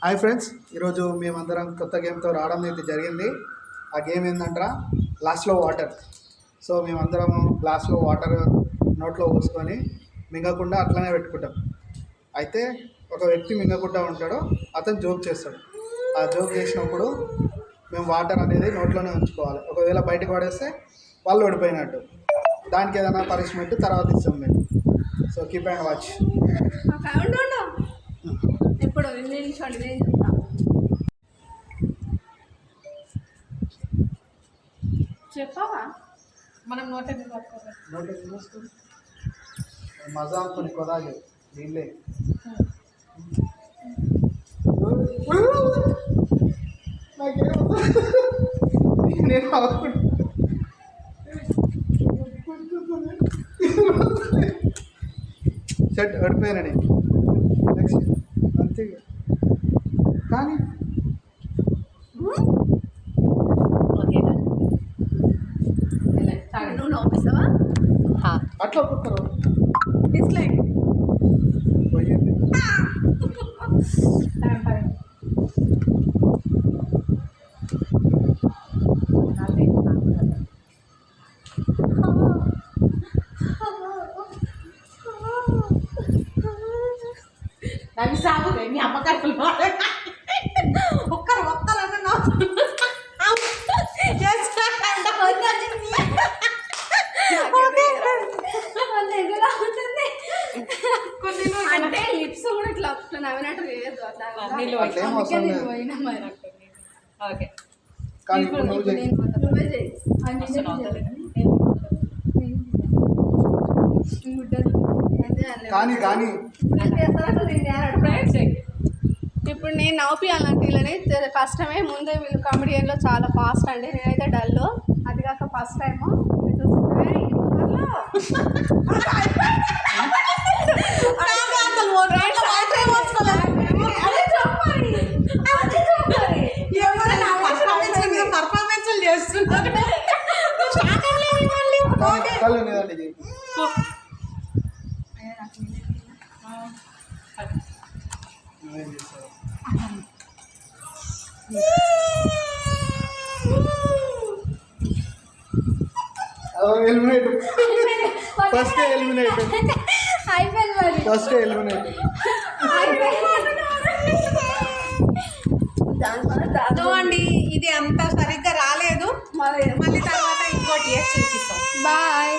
Hi friends, ఈరోజు మేమందరం కొత్త గేమ్తో రావడం అయితే జరిగింది. ఆ గేమ్ ఏంటంటారా, గ్లాస్లో వాటర్. సో మేమందరము గ్లాస్లో వాటర్ నోట్లో పోసుకొని మింగకుండా అట్లనే పెట్టుకుంటాం. అయితే ఒక వ్యక్తి మింగకుండా ఉంటాడో అతను జోక్ చేస్తాడు. ఆ జోక్ చేసినప్పుడు మేము వాటర్ అనేది నోట్లోనే ఉంచుకోవాలి. ఒకవేళ బయటకు పడేస్తే వాళ్ళు ఓడిపోయినట్టు. దానికి ఏదైనా పనిష్మెంట్ తర్వాత ఇస్తాం మేము. So keep and watch. ఇప్పుడు నిల్చోండి, నేను చెప్తా. చెప్పవా? మనం నోట్ మూసుకొని మజా అనుకుని కొదాలి నీళ్ళే. నేను సెట్ పడిపోయానని నెక్స్ట్ అంతే. కానీ నువ్వు నవ్వుపిస్తావా? అట్లా ఒక్కొక్కరు డిస్లైక్ పోయింది. నాకు సాగు మీ అమ్మకారు ఒక్కరు అంటే లిప్స్ కూడా ఇట్లా నవ్వినట్టు లేదు. ఓకే కానీ కానీ కానీ ఇప్పుడు నేను నవ్వుపియాలంటే వీళ్ళని కష్టమే. ముందే వీళ్ళు కామెడియన్లో చాలా ఫాస్ట్ అండి, నేనైతే డల్లో. అది కాక ఫస్ట్ టైము పర్ఫార్మెన్స్ చేస్తున్నారు. Eliminate first eliminate first eliminate. అండి ఇది అంత సరిగ్గా రాలేదు, మళ్ళీ తర్వాత ఇంకోటి చూపిస్తాం. బాయ్.